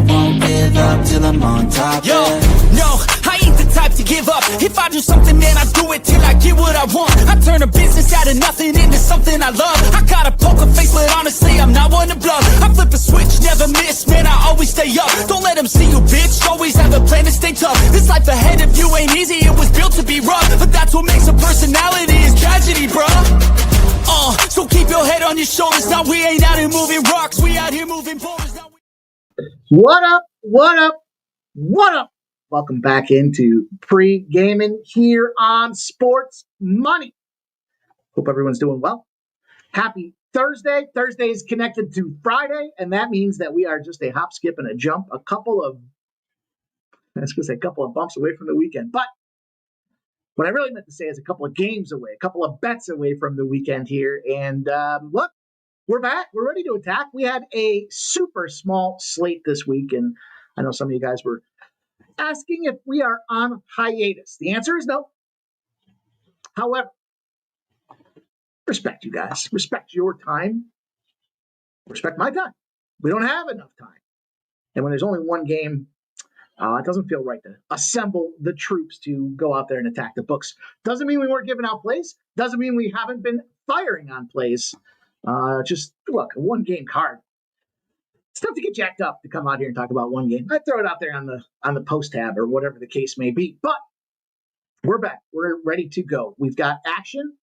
won't give up till I'm on top. Yo, no, I ain't the type to give up. If I do something, man, I do it till I get what I want. I turn a business out of nothing into something I love. I got a poker face, but honestly, I'm not one to bluff. I flip a switch, never miss, man, I always stay up. Don't let them see you, bitch, always have a plan to stay tough. This life ahead of you ain't easy, it was built to be rough. But that's what makes a personality is tragedy, bruh. So keep your head on your shoulders. Now we ain't out here moving rocks, we out here moving boulders. What up? What up? What up? Welcome back into Pregaming here on Sports Money. Hope everyone's doing well. Happy Thursday. Thursday is connected to Friday, and that means that we are just a hop, skip, and a jump, a couple of bumps away from the weekend. But what I really meant to say is a couple of games away, a couple of bets away from the weekend here. And look, we're back. We're ready to attack. We had a super small slate this week, and I know some of you guys were asking if we are on hiatus. The answer is no. However, respect you guys. Respect your time. Respect my time. We don't have enough time. And when there's only one game, it doesn't feel right to assemble the troops to go out there and attack the books. Doesn't mean we weren't giving out plays. Doesn't mean we haven't been firing on plays. Just look, a one-game card. It's tough to get jacked up to come out here and talk about one game. I throw it out there on the post tab or whatever the case may be. But we're back. We're ready to go. We've got action,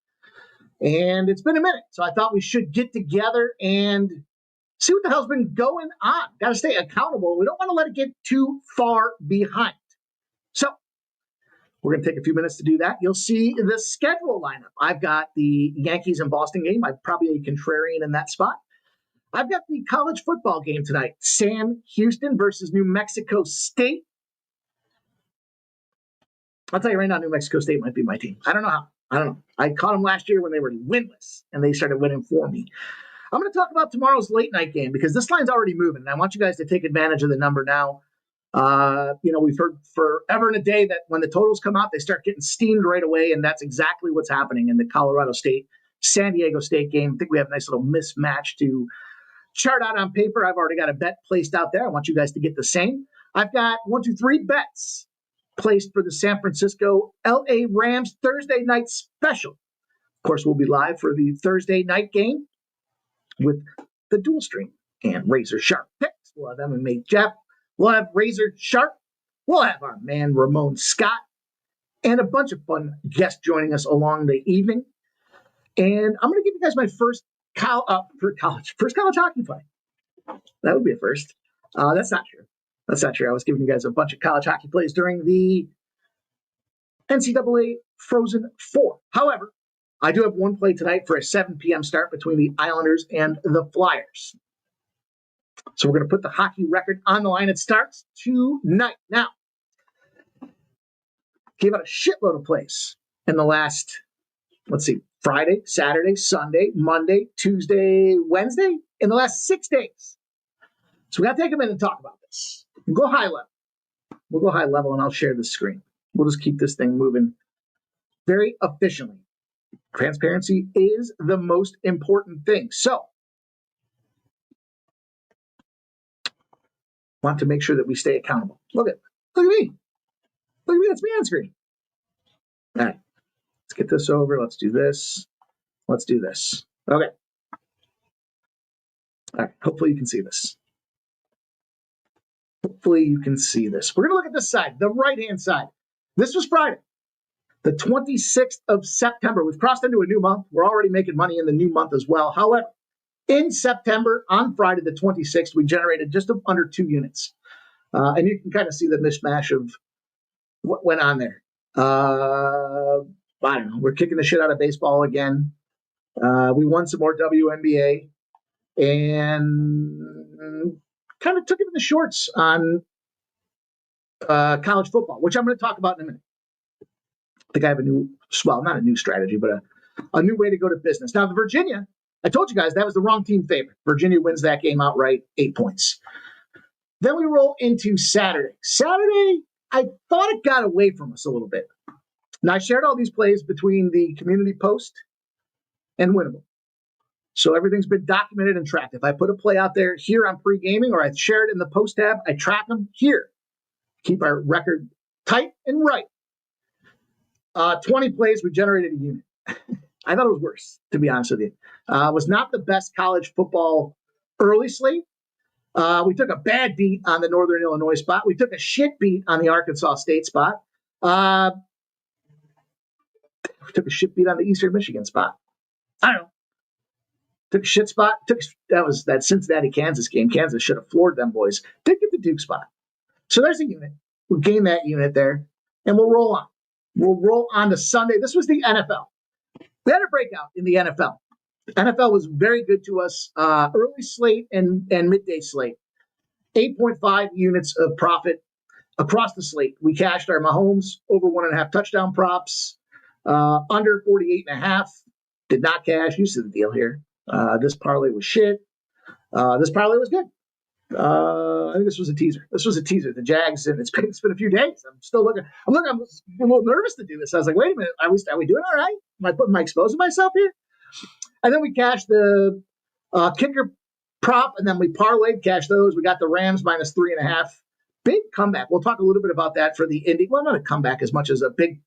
and it's been a minute. So I thought we should get together and see what the hell's been going on. Got to stay accountable. We don't want to let it get too far behind. So we're going to take a few minutes to do that. You'll see the schedule lineup. I've got the Yankees and Boston game. I'm probably a contrarian in that spot. I've got the college football game tonight. Sam Houston versus New Mexico State. I'll tell you right now, New Mexico State might be my team. I don't know how. I don't know. I caught them last year when they were winless, and they started winning for me. I'm going to talk about tomorrow's late night game because this line's already moving, and I want you guys to take advantage of the number now. We've heard forever and a day that when the totals come out, they start getting steamed right away, and that's exactly what's happening in the Colorado State, San Diego State game. I think we have a nice little mismatch to chart out on paper. I've already got a bet placed out there. I want you guys to get the same. I've got 1, 2, 3 bets placed for the San Francisco LA Rams Thursday night special. Of course, we'll be live for the Thursday night game with the dual stream and razor sharp picks. We'll have MMA Jeff. We'll have razor sharp. We'll have our man Ramon Scott and a bunch of fun guests joining us along the evening. And I'm going to give you guys my first college hockey play. That would be a first. That's not true. That's not true. I was giving you guys a bunch of college hockey plays during the NCAA Frozen Four. However, I do have one play tonight for a 7 p.m. start between the Islanders and the Flyers. So we're going to put the hockey record on the line. It starts tonight. Now, gave out a shitload of plays in the last, Friday, Saturday, Sunday, Monday, Tuesday, Wednesday, in the last 6 days. So we got to take a minute and talk about this. We'll go high level. We'll go high level, and I'll share the screen. We'll just keep this thing moving very efficiently. Transparency is the most important thing. So, want to make sure that we stay accountable. Look at me. Look at me. That's me on screen. All right. Let's get this over. Let's do this. Let's do this. Okay. All right. Hopefully you can see this. We're going to look at this side, the right-hand side. This was Friday, the 26th of September. We've crossed into a new month. We're already making money in the new month as well. However, in September, on Friday the 26th, we generated just under 2 units. And you can kind of see the mishmash of what went on there. I don't know. We're kicking the shit out of baseball again. We won some more WNBA and kind of took it in the shorts on college football, which I'm going to talk about in a minute. I think I have not a new strategy, but a new way to go to business. Now, the Virginia, I told you guys that was the wrong team favorite. Virginia wins that game outright, 8 points. Then we roll into Saturday. Saturday, I thought it got away from us a little bit. Now, I shared all these plays between the Community Post and Winnable. So everything's been documented and tracked. If I put a play out there here on Pregaming or I share it in the post tab, I track them here. Keep our record tight and right. 20 plays, we generated a unit. I thought it was worse, to be honest with you. Was not the best college football early slate. We took a bad beat on the Northern Illinois spot. We took a shit beat on the Arkansas State spot. We took a shit beat on the Eastern Michigan spot. I don't know. Took a shit spot. That was that Cincinnati Kansas game. Kansas should have floored them boys. Did get the Duke spot. So there's a unit. We'll gain that unit there, and we'll roll on. We'll roll on to Sunday. This was the NFL. We had a breakout in the NFL. NFL was very good to us. Early slate and midday slate. 8.5 units of profit across the slate. We cashed our Mahomes over 1.5 touchdown props. Under 48.5. Did not cash. You see the deal here. This parlay was shit. This parlay was good. I think this was a teaser. The Jags, and it's been a few days. I'm still looking. I'm a little nervous to do this. I was like, wait a minute. Are we doing all right? Am I exposing myself here? And then we cashed the kicker prop, and then we parlayed, cashed those. We got the Rams minus 3.5. Big comeback. We'll talk a little bit about that for the Indy. Well, not a comeback as much as a big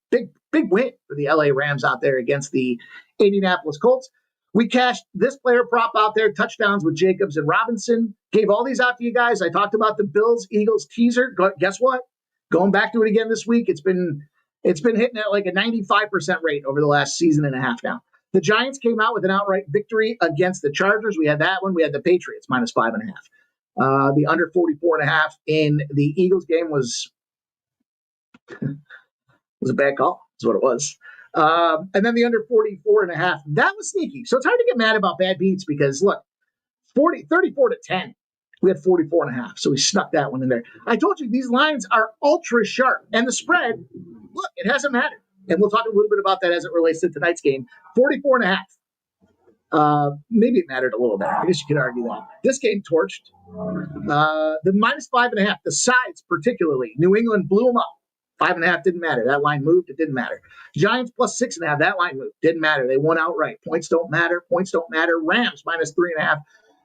win for the LA Rams out there against the Indianapolis Colts. We cashed this player prop out there, touchdowns with Jacobs and Robinson. Gave all these out to you guys. I talked about the Bills-Eagles teaser. Guess what? Going back to it again this week. It's been hitting at like a 95% rate over the last season and a half now. The Giants came out with an outright victory against the Chargers. We had that one. We had the Patriots minus 5.5. The under 44.5 in the Eagles game was a bad call. That's what it was. And then the under 44.5, that was sneaky. So it's hard to get mad about bad beats because, look, 34-10. We had 44.5, so we snuck that one in there. I told you these lines are ultra sharp. And the spread, look, it hasn't mattered. And we'll talk a little bit about that as it relates to tonight's game. 44.5. Maybe it mattered a little bit. I guess you could argue that. This game torched. The minus 5.5, the sides particularly. New England blew them up. 5.5 didn't matter. That line moved. It didn't matter. Giants plus 6.5. That line moved. Didn't matter. They won outright. Points don't matter. Rams minus 3.5.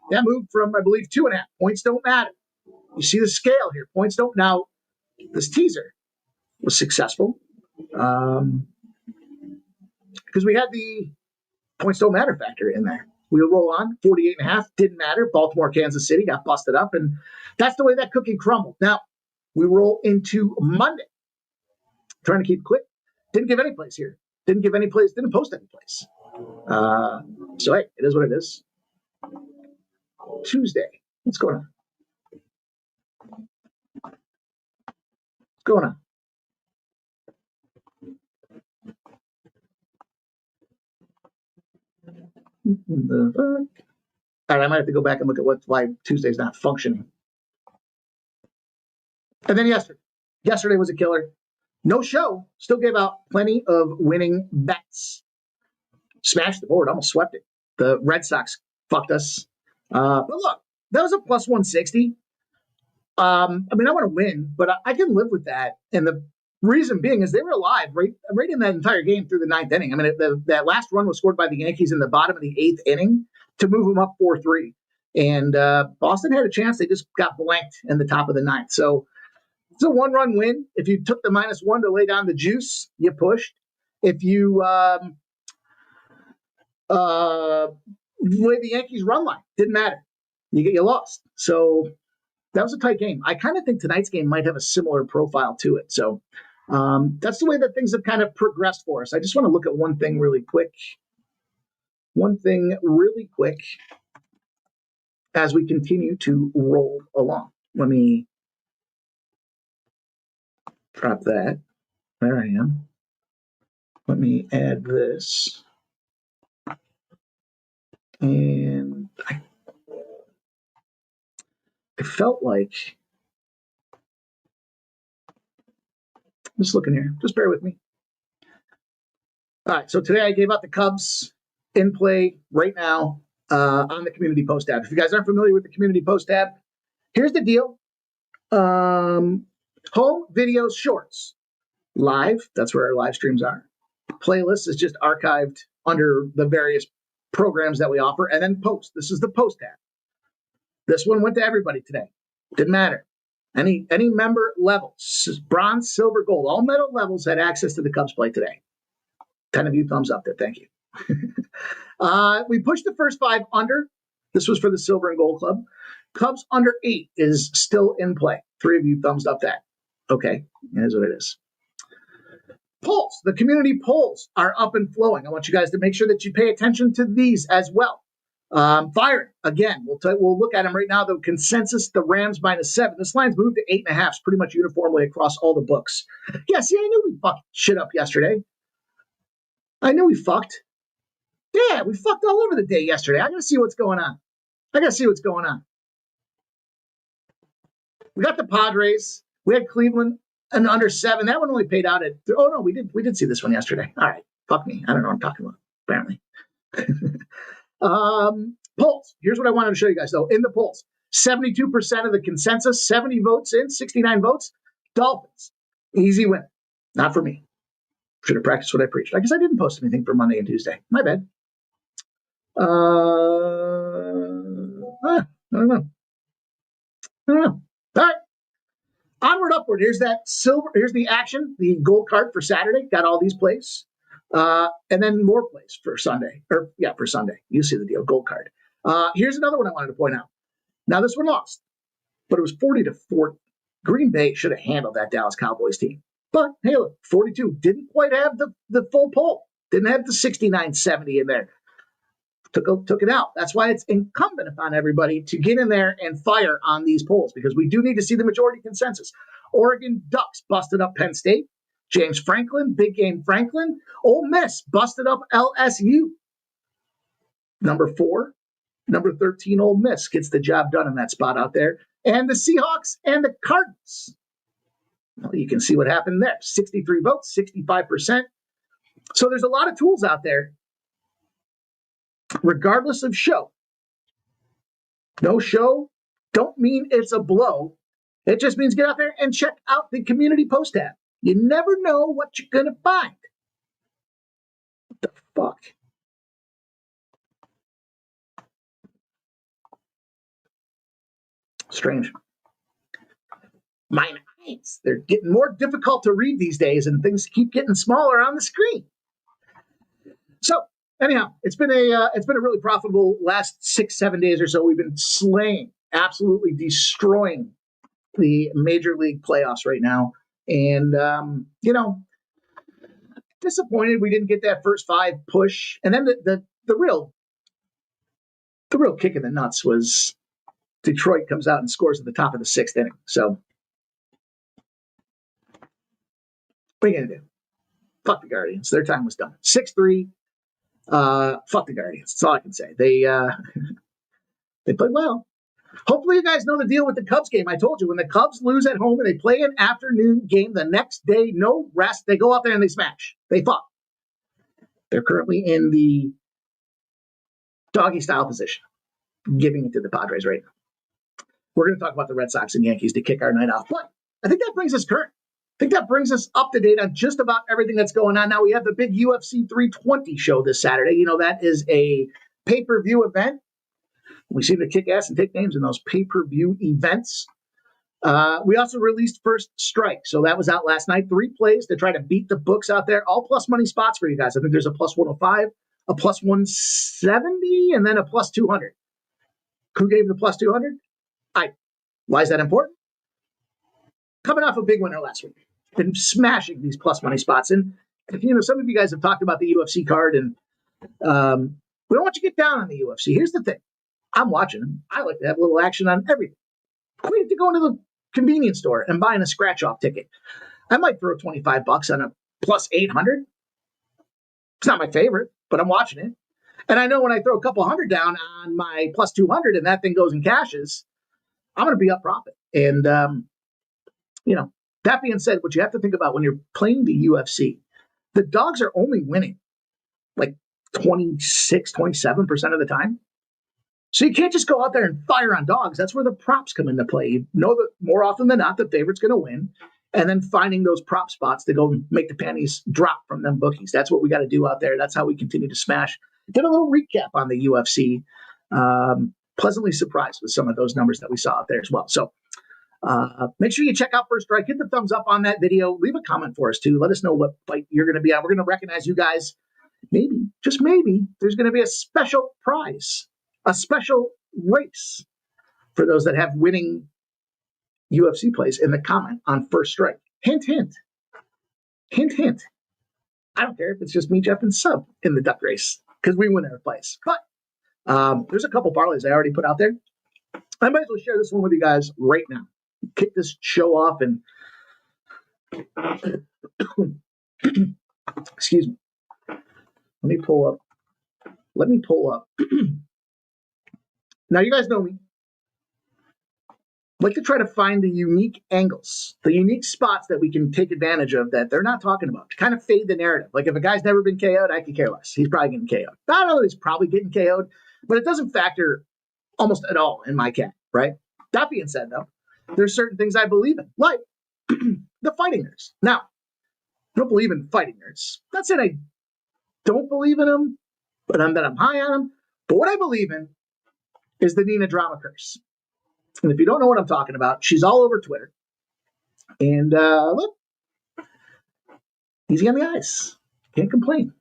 That moved from, I believe, 2.5. Points don't matter. You see the scale here. Points don't. Now, this teaser was successful because we had the points don't matter factor in there. We'll roll on. 48.5 didn't matter. Baltimore, Kansas City got busted up, and that's the way that cookie crumbled. Now, we roll into Monday. Trying to keep it quick. Didn't give any plays here. Didn't give any plays. Didn't post any plays. So, hey, it is what it is. Tuesday. What's going on? What's going on? The fuck? All right, I might have to go back and look at why Tuesday's not functioning. And then yesterday. Yesterday was a killer. No show. Still gave out plenty of winning bets. Smashed the board. Almost swept it. The Red Sox fucked us. But look, that was a plus 160. I mean, I want to win, but I can live with that. And the reason being is they were alive right in that entire game through the ninth inning. I mean, that last run was scored by the Yankees in the bottom of the eighth inning to move them up 4-3. And Boston had a chance. They just got blanked in the top of the ninth. So it's a one-run win. If you took the -1 to lay down the juice, you pushed. If you lay the Yankees run line, didn't matter. You lost. So that was a tight game. I kind of think tonight's game might have a similar profile to it. So that's the way that things have kind of progressed for us. I just want to look at one thing really quick. As we continue to roll along. Let me drop that. There I am. Let me add this. And I felt like, I'm just looking here. Just bear with me. All right, so today I gave out the Cubs in play right now on the Community Post tab. If you guys aren't familiar with the Community Post tab, here's the deal. Home videos, shorts. Live, that's where our live streams are. Playlist is just archived under the various programs that we offer, and then post. This is the post tab. This one went to everybody today. Didn't matter. Any member level, bronze, silver, gold, all medal levels had access to the Cubs play today. 10 of you thumbs up there. Thank you. We pushed the first 5 under. This was for the silver and gold club. Cubs under 8 is still in play. 3 of you thumbs up that. Okay, here's what it is. Polls. The community polls are up and flowing. I want you guys to make sure that you pay attention to these as well. Firing again. We'll look at them right now. The consensus: the Rams -7. This line's moved to 8.5. It's pretty much uniformly across all the books. Yeah, see, I knew we fucked shit up yesterday. I knew we fucked. Yeah, we fucked all over the day yesterday. I gotta see what's going on. We got the Padres. We had Cleveland and under 7. That one only paid out at. Oh no, we did see this one yesterday. All right, fuck me. I don't know what I'm talking about. Apparently. Polls. Here's what I wanted to show you guys, though. In the polls, 72% of the consensus, 70 votes in, 69 votes. Dolphins. Easy win. Not for me. Should have practiced what I preached. I guess I didn't post anything for Monday and Tuesday. My bad. I don't know. All right. Onward, upward. Here's that silver. Here's the action. The gold card for Saturday. Got all these plays. And then more plays for Sunday. For Sunday. You see the deal. Gold card. Here's another one I wanted to point out. Now, this one lost, but it was 40-40. Green Bay should have handled that Dallas Cowboys team. But, hey, look, 42 didn't quite have the full poll. Didn't have the 69-70 in there. Took it out. That's why it's incumbent upon everybody to get in there and fire on these polls, because we do need to see the majority consensus. Oregon Ducks busted up Penn State. James Franklin, big game Franklin. Ole Miss busted up LSU. Number 4, number 13, Ole Miss gets the job done in that spot out there. And the Seahawks and the Cardinals. Well, you can see what happened there. 63 votes, 65%. So there's a lot of tools out there. Regardless of show. No show don't mean it's a blow. It just means get out there and check out the community post tab. You never know what you're going to find. What the fuck? Strange. My eyes, they're getting more difficult to read these days, and things keep getting smaller on the screen. So, anyhow, it's been a really profitable last 6-7 days or so. We've been slaying, absolutely destroying the Major League playoffs right now. And, disappointed we didn't get that first 5 push. And then the real kick in the nuts was Detroit comes out and scores at the top of the 6th inning. So what are you going to do? Fuck the Guardians. Their time was done. 6-3. Fuck the Guardians. That's all I can say. They played well. Hopefully you guys know the deal with the Cubs game. I told you, when the Cubs lose at home and they play an afternoon game the next day, no rest, they go out there and they smash. They fuck. They're currently in the doggy style position, giving it to the Padres right now. We're going to talk about the Red Sox and Yankees to kick our night off. But I think that brings us current. I think that brings us up to date on just about everything that's going on. Now, we have the big UFC 320 show this Saturday. You know, that is a pay-per-view event. We seem to kick ass and take names in those pay-per-view events. We also released First Strike. So that was out last night. 3 plays to try to beat the books out there. All plus money spots for you guys. I think there's a plus 105, a plus 170, and then a plus 200. Who gave the plus 200? Why is that important? Coming off a big winner last week. Been smashing these plus money spots. And, some of you guys have talked about the UFC card, and we don't want you to get down on the UFC. Here's the thing. I'm watching them. I like to have a little action on everything. We need to go into the convenience store and buying a scratch-off ticket. I might throw $25 on a plus 800. It's not my favorite, but I'm watching it. And I know when I throw a couple hundred down on my plus 200 and that thing goes and cashes, I'm going to be up profit. And, that being said, what you have to think about when you're playing the UFC, the dogs are only winning like 26, 27% of the time. So you can't just go out there and fire on dogs. That's where the props come into play. You know that more often than not, the favorite's going to win. And then finding those prop spots to go and make the panties drop from them bookies. That's what we got to do out there. That's how we continue to smash Did a little recap on the UFC. Pleasantly surprised with some of those numbers that we saw out there as well. So make sure you check out First Strike. Hit the thumbs up on that video. Leave a comment for us, too. Let us know what fight you're going to be on. We're going to recognize you guys. Maybe, just maybe, there's going to be a special prize, a special race for those that have winning UFC plays in the comment on First Strike. Hint, hint. Hint, hint. I don't care if it's just me, Jeff, and Sub in the duck race because we win our place. But there's a couple parlays I already put out there. I might as well share this one with you guys right now. Kick this show off and excuse me. Let me pull up. Now, you guys know me. I like to try to find the unique angles, the unique spots that we can take advantage of that they're not talking about, to kind of fade the narrative. Like if a guy's never been KO'd, I could care less. He's probably getting KO'd. I don't know that he's probably getting KO'd, but it doesn't factor almost at all in my cap, right? That being said, though, there's certain things I believe in, like the fighting nerds. Now, I don't believe in fighting nerds. Not saying I don't believe in them, but I'm high on them. But what I believe in is the Nina drama curse. And if you don't know what I'm talking about, she's all over Twitter. And look, easy on the eyes. Can't complain.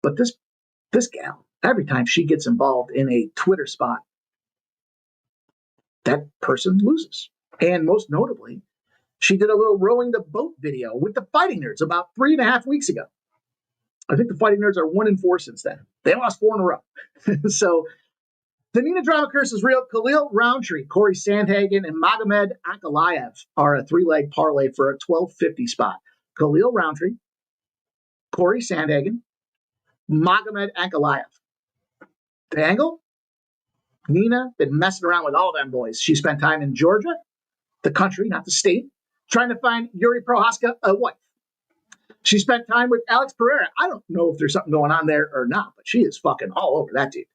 But this gal, every time she gets involved in a Twitter spot, that person loses. And most notably, she did a little rowing the boat video with the Fighting Nerds about 3.5 weeks ago. I think the Fighting Nerds are 1-4 since then. They lost 4 in a row. So the Nina drama curse is real. Khalil Roundtree, Corey Sandhagen, and Magomed Ankalaev are a 3-leg parlay for a $12.50 spot. Khalil Roundtree, Corey Sandhagen, Magomed Ankalaev. The angle? Nina been messing around with all them boys. She spent time in Georgia, the country, not the state, trying to find Yuri Prohaska a wife. She spent time with Alex Pereira. I don't know if there's something going on there or not, but she is fucking all over that dude.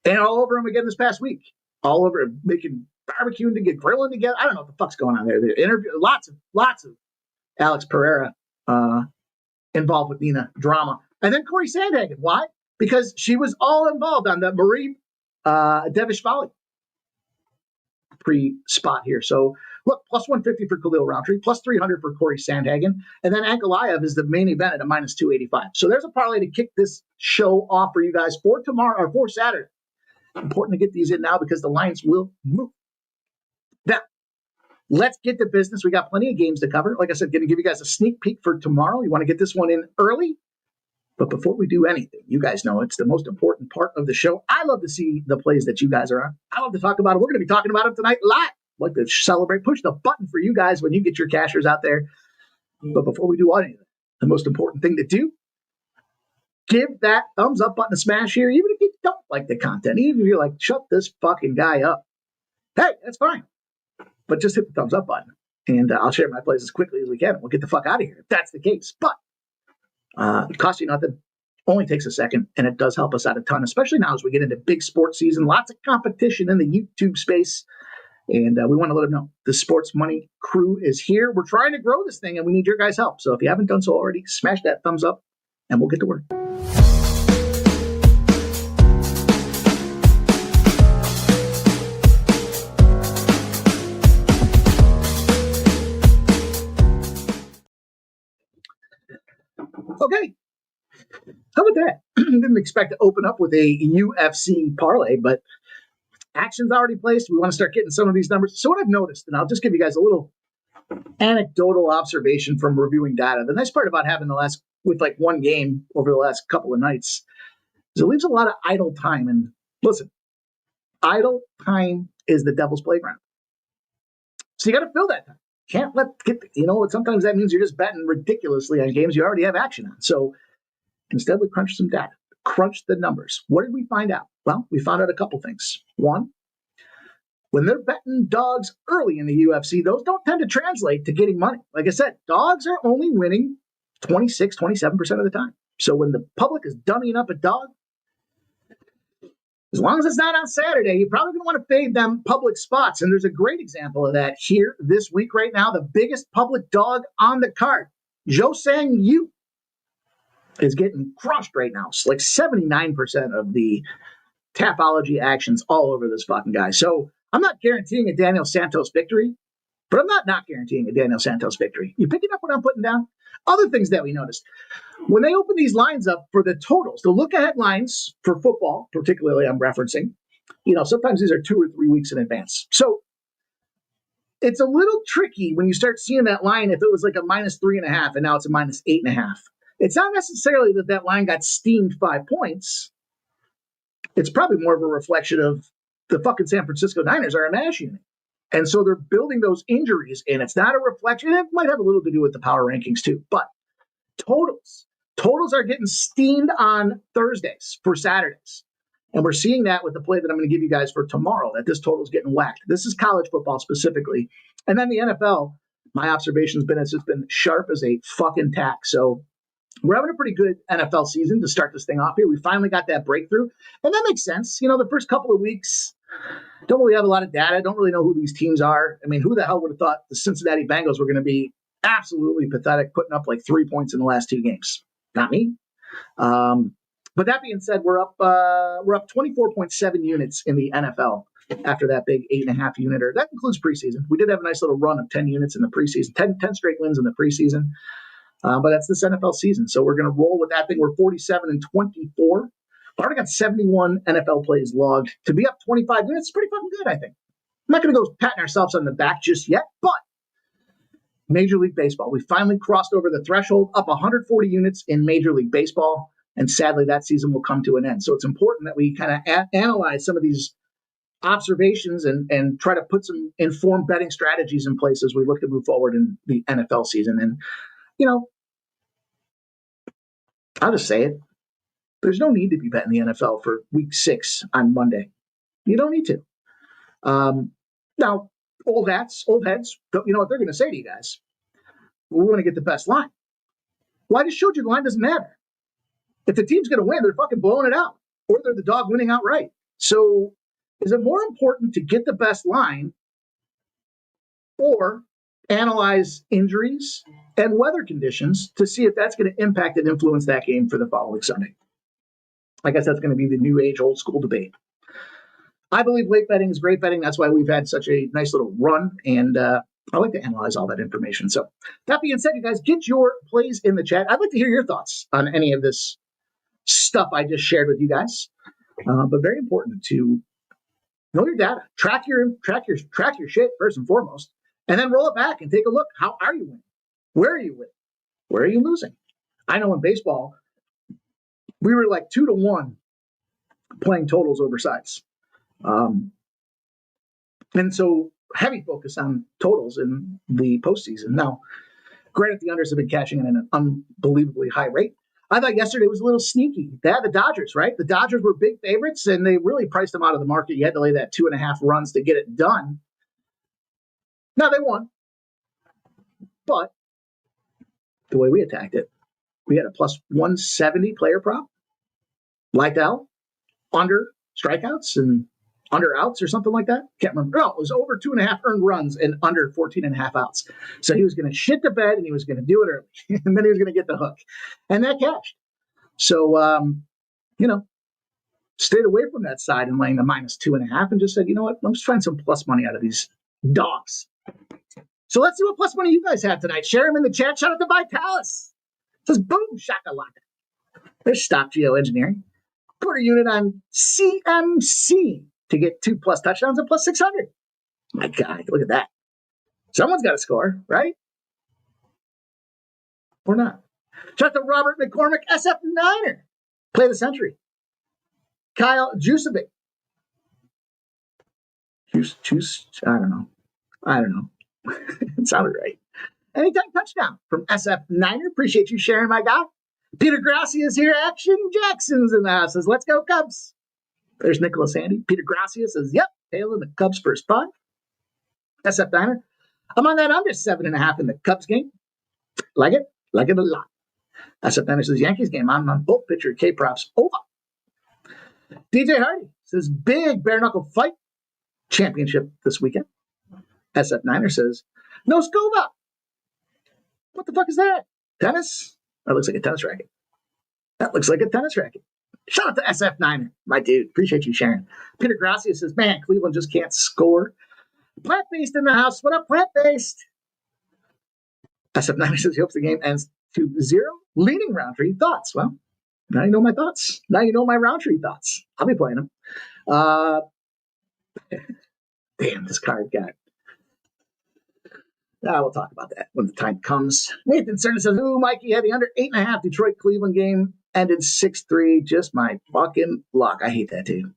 And all over him again this past week. All over him, making barbecuing together, grilling together. I don't know what the fuck's going on there. The interview, lots of Alex Pereira involved with Nina drama. And then Corey Sandhagen. Why? Because she was all involved on the Marie Devishvili pre-spot here. So look, plus 150 for Khalil Roundtree, plus 300 for Corey Sandhagen, and then Ankalaev is the main event at a minus 285. So there's a parlay to kick this show off for you guys for tomorrow or for Saturday. Important to get these in now because the lines will move. Now, let's get to business. We got plenty of games to cover. Like I said, going to give you guys a sneak peek for tomorrow. You want to get this one in early? But before we do anything, you guys know it's the most important part of the show. I love to see the plays that you guys are on. I love to talk about them. We're going to be talking about them tonight live. I'd like to celebrate, push the button for you guys when you get your cashers out there. But before we do anything, the most important thing to do, give that thumbs up button a smash here, even if you don't like the content, even if you're like, shut this fucking guy up. Hey, that's fine. But just hit the thumbs up button, and I'll share my plays as quickly as we can. We'll get the fuck out of here if that's the case. But it costs you nothing, only takes a second, and it does help us out a ton, especially now as we get into big sports season. Lots of competition in the YouTube space, and we want to let them know the Sports Money crew is here. We're trying to grow this thing, and we need your guys' help. So if you haven't done so already, smash that thumbs up, and we'll get to work. Okay, how about that? Didn't expect to open up with a UFC parlay, but action's already placed. We want to start getting some of these numbers. So what I've noticed, and I'll just give you guys a little anecdotal observation from reviewing data. The nice part about having with like one game over the last couple of nights is it leaves a lot of idle time. And listen, idle time is the devil's playground. So you got to fill that time. Can't sometimes that means you're just betting ridiculously on games you already have action on. So instead, we crunch some data, crunch the numbers. What did we find out? Well, we found out a couple things. One, when they're betting dogs early in the UFC, those don't tend to translate to getting money. Like I said, dogs are only winning 26, 27% of the time. So when the public is dummying up a dog, as long as it's not on Saturday, you probably don't want to fade them public spots. And there's a great example of that here this week right now. The biggest public dog on the card, Joe Sang Yu. is getting crushed right now. It's like 79% of the Tapology actions all over this fucking guy. So I'm not guaranteeing a Daniel Santos victory, but I'm not guaranteeing a Daniel Santos victory. You picking up what I'm putting down? Other things that we noticed. When they open these lines up for the totals, the look-ahead lines for football, particularly I'm referencing, sometimes these are 2 or 3 weeks in advance. So it's a little tricky when you start seeing that line if it was like a -3.5 and now it's a -8.5. It's not necessarily that line got steamed 5 points. It's probably more of a reflection of the fucking San Francisco Niners are a mash unit. And so they're building those injuries in. It's not a reflection. It might have a little to do with the power rankings too. But totals are getting steamed on Thursdays for Saturdays. And we're seeing that with the play that I'm going to give you guys for tomorrow, that this total is getting whacked. This is college football specifically. And then the NFL, my observation's been it's just been sharp as a fucking tack. So we're having a pretty good NFL season to start this thing off here. We finally got that breakthrough. And that makes sense. The first couple of weeks, don't really have a lot of data. Don't really know who these teams are. I mean, who the hell would have thought the Cincinnati Bengals were going to be absolutely pathetic, putting up like 3 points in the last 2 games? Not me. But that being said, we're up 24.7 units in the NFL after that big 8.5 uniter. That includes preseason. We did have a nice little run of 10 units in the preseason, 10 straight wins in the preseason. But that's this NFL season. So we're going to roll with that thing. We're 47-24. Already got 71 NFL plays logged. To be up 25 units is pretty fucking good, I think. I'm not going to go patting ourselves on the back just yet, but Major League Baseball. We finally crossed over the threshold, up 140 units in Major League Baseball. And sadly, that season will come to an end. So it's important that we kind of analyze some of these observations and try to put some informed betting strategies in place as we look to move forward in the NFL season. And, I'll just say it. There's no need to be betting the NFL for week 6 on Monday. You don't need to. Now, old heads, you know what they're going to say to you guys? We want to get the best line. Well, I just showed you the line doesn't matter. If the team's going to win, they're fucking blowing it out. Or they're the dog winning outright. So is it more important to get the best line or analyze injuries and weather conditions to see if that's going to impact and influence that game for the following Sunday? I guess that's going to be the new age, old school debate. I believe late betting is great betting. That's why we've had such a nice little run. And I like to analyze all that information. So that being said, you guys, get your plays in the chat. I'd like to hear your thoughts on any of this stuff I just shared with you guys. But very important to know your data, track your shit first and foremost, and then roll it back and take a look. How are you winning? Where are you winning? Where are you losing? I know in baseball, we were like 2-1 playing totals over sides. And so heavy focus on totals in the postseason. Now, granted, the unders have been cashing in at an unbelievably high rate. I thought yesterday was a little sneaky. They had the Dodgers, right? The Dodgers were big favorites, and they really priced them out of the market. You had to lay that 2.5 runs to get it done. Now, they won. But the way we attacked it, we had a plus 170 player prop. Liked out, under strikeouts and under outs or something like that. Can't remember. No, it was over 2.5 earned runs and under 14.5 outs. So he was going to shit the bed and he was going to do it early. And then he was going to get the hook. And that cashed. So, stayed away from that side and laying the minus 2.5 and just said, you know what? Let's find some plus money out of these dogs. So let's see what plus money you guys have tonight. Share them in the chat. Shout out to Vitalis. It says, boom, shakalaka. There's Stock Geoengineering. Quarter unit on CMC to get 2+ touchdowns and plus 600. My God, look at that. Someone's got to score, right? Or not. Shout out to Robert McCormick, SF9er. Play the century. Kyle Jucevic. Juice, I don't know. It sounded right. Anytime touchdown from SF9er. Appreciate you sharing, my guy. Peter Gracias here. Action Jackson's in the house. Says, let's go, Cubs. There's Nicholas Handy. Peter Gracia says, yep, tailing the Cubs first 5. SF9er. I'm on that under 7.5 in the Cubs game. Like it a lot. SF9er says, Yankees game. I'm on both pitcher K props over. DJ Hardy says, big bare knuckle fight championship this weekend. SF9er says, no Scova. What the fuck is that? Tennis? That looks like a tennis racket. That looks like a tennis racket. Shout out to SF9er, my dude. Appreciate you sharing. Peter Gracia says, man, Cleveland just can't score. Plant-based in the house. What up, plant-based? SF9er says he hopes the game ends 2-0. Leading Roundtree. Thoughts? Well, now you know my thoughts. Now you know my Roundtree thoughts. I'll be playing them. Damn, this card got. We'll talk about that when the time comes. Nathan Cerner says, ooh, Mikey had the under 8.5 Detroit Cleveland game. Ended 6-3. Just my fucking luck. I hate that, too.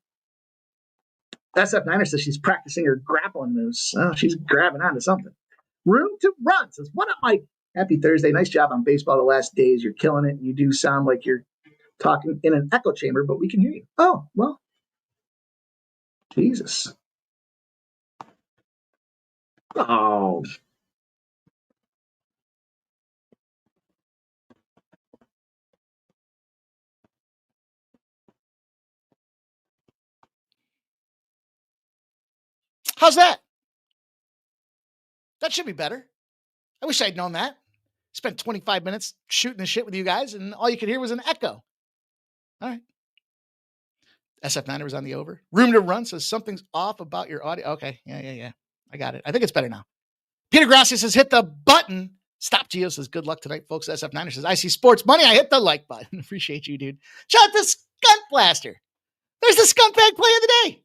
SF9er says she's practicing her grappling moves. Oh, she's grabbing onto something. Room to Run says, what up, Mike? Happy Thursday. Nice job on baseball the last days. You're killing it. You do sound like you're talking in an echo chamber, but we can hear you. Oh, well. Jesus. Oh. How's that? That should be better. I wish I'd known that. Spent 25 minutes shooting the shit with you guys, and all you could hear was an echo. All right. SF9er was on the over. Room to Run says something's off about your audio. Okay. Yeah. I got it. I think it's better now. Peter Grassi says, hit the button. Stop Geo says, good luck tonight, folks. SF9er says, I see sports money. I hit the like button. Appreciate you, dude. Shout out to Skunt Blaster. There's the scumbag play of the day.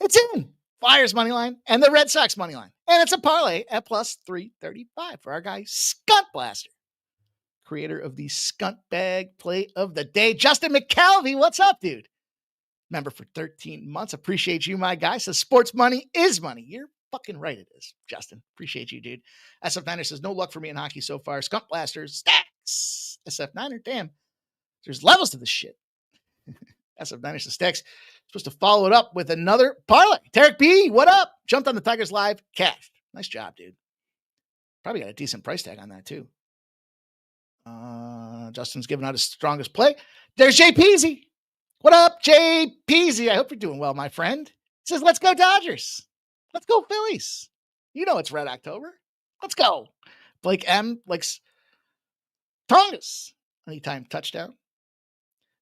It's in. Flyers money line and the Red Sox money line. And it's a parlay at plus 335 for our guy, Skunt Blaster, creator of the Skunt Bag play of the day. Justin McCalvey, what's up, dude? Member for 13 months. Appreciate you, my guy. Says sports money is money. You're fucking right, it is, Justin. Appreciate you, dude. SF9er says, no luck for me in hockey so far. Skunt Blaster stacks. SF9er, damn. There's levels to this shit. SF9er says, stacks. Supposed to follow it up with another parlay. Tarek B, what up? Jumped on the Tigers live, cashed. Nice job, dude. Probably got a decent price tag on that, too. Justin's giving out his strongest play. There's Jay Peasy. What up, Jay Peasy? I hope you're doing well, my friend. He says, let's go Dodgers. Let's go Phillies. You know it's Red October. Let's go. Blake M likes Tongas. Anytime touchdown.